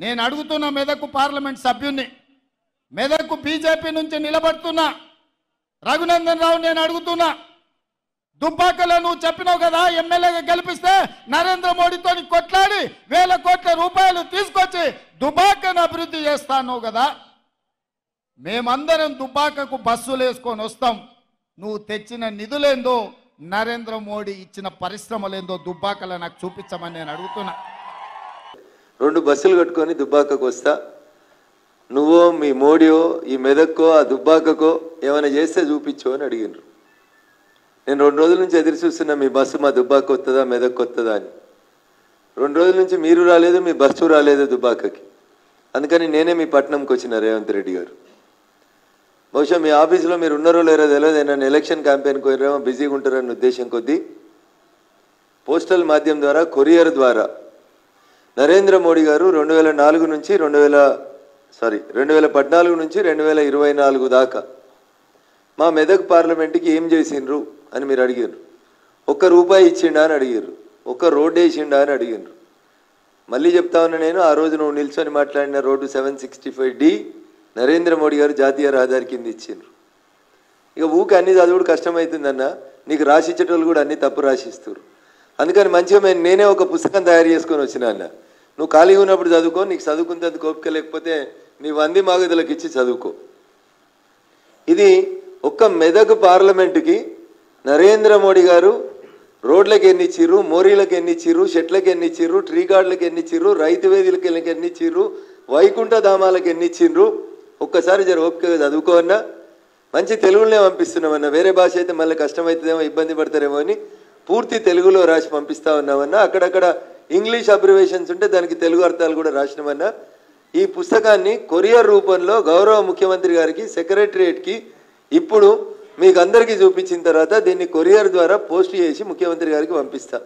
నేను అడుగుతున్న Medak parliament సభ్యుని, Medak BJP నుంచి నిలబడుతున్నా రఘునందన్ రావు, నేను అడుగుతున్నా, దుబ్బాకలో నువ్వు చెప్పినావు కదా ఎమ్మెల్యేగా గెలిపిస్తే నరేంద్ర మోడీతో కొట్లాడి 1000 కోట్ల రూపాయలు తీసుకొచ్చి దుబ్బాకను అభివృద్ధి చేస్తాను కదా. మేమందరం దుబ్బాకకు బస్సులు వేసుకొని వస్తాం. నువ్వు తెచ్చిన నిధులేందో, నరేంద్ర మోడీ ఇచ్చిన పరిశ్రమలేందో దుబ్బాకలో నాకు చూపించమని నేను అడుగుతున్నా. 2 బస్సులు కట్టుకొని దుబ్బాకకు వస్తా, నువ్వో మీ మోడీయో ఈ మెదక్కో ఆ దుబ్బాకకో ఏమైనా చేస్తే చూపించు అని అడిగినారు. నేను 2 రోజుల నుంచి ఎదురు చూస్తున్నా, మీ బస్సు మా దుబ్బాక వస్తుందా మెదక్ వస్తుందా అని. 2 రోజుల నుంచి మీరు రాలేదు, మీ బస్సు రాలేదు దుబ్బాకకి. అందుకని నేనే మీ పట్టణంకి వచ్చిన రేవంత్ రెడ్డి గారు. బహుశా మీ ఆఫీసులో మీరు ఉన్నారో లేరో తెలియదు, నన్ను ఎలక్షన్ క్యాంపెయిన్కి పోయారేమో బిజీగా ఉంటారన్న ఉద్దేశం కొద్దీ పోస్టల్ మాధ్యమం ద్వారా, కొరియర్ ద్వారా నరేంద్ర మోడీ గారు 2014 నుంచి 2014 నుంచి 2024 దాకా మా మెదక్ పార్లమెంట్కి ఏం చేసిండ్రు అని మీరు అడిగారు. 1 రూపాయి ఇచ్చిండా అని అడిగారు, 1 రోడ్డు వేసిండా అని అడిగారు. మళ్ళీ చెప్తా ఉన్నా నేను, ఆ రోజు నువ్వు నిల్చొని మాట్లాడిన రోడ్డు 765D నరేంద్ర మోడీ గారు జాతీయ రహదారి కింద ఇచ్చిండ్రు. ఇక ఊకి అన్ని చదువుడు కష్టమవుతుందన్న, నీకు రాసిచ్చేటోళ్ళు కూడా అన్ని తప్పు రాసిస్తారు. అందుకని మంచిగా నేనే ఒక పుస్తకం తయారు చేసుకొని వచ్చినా అన్న, నువ్వు ఖాళీగా ఉన్నప్పుడు చదువుకో, నీకు చదువుకున్నంత కోపిక లేకపోతే నీ వంది మాగదులకు ఇచ్చి చదువుకో. ఇది ఒక్క మెదక్ పార్లమెంటుకి నరేంద్ర మోడీ గారు రోడ్లకు ఎన్ని ఇచ్చిర్రు, మోరీలకు ఎన్ని ఇచ్చిర్రు, షెట్లకు ఎన్ని ఇచ్చిర్రు, ట్రీ గార్డులకు ఎన్ని ఇచ్చిర్రు, రైతు వేదికలకు ఎన్ని ఇచ్చిర్రు, వైకుంఠ ధామాలకు ఎన్ని ఇచ్చిండ్రు, ఒక్కసారి జర ఓపికగా చదువుకోవన్నా. మంచి తెలుగులోనే పంపిస్తున్నామన్నా, వేరే భాష అయితే మళ్ళీ కష్టమవుతుందేమో, ఇబ్బంది పడతారేమో అని పూర్తి తెలుగులో రాసి పంపిస్తా ఉన్నామన్నా. అక్కడక్కడ ఇంగ్లీష్ అబ్రివేషన్స్ ఉంటే దానికి తెలుగు అర్థాలు కూడా రాసినామన్నా. ఈ పుస్తకాన్ని కొరియర్ రూపంలో గౌరవ ముఖ్యమంత్రి గారికి, సెక్రటరియట్కి ఇప్పుడు మీకు అందరికీ చూపించిన తర్వాత దీన్ని కొరియర్ ద్వారా పోస్ట్ చేసి ముఖ్యమంత్రి గారికి పంపిస్తా.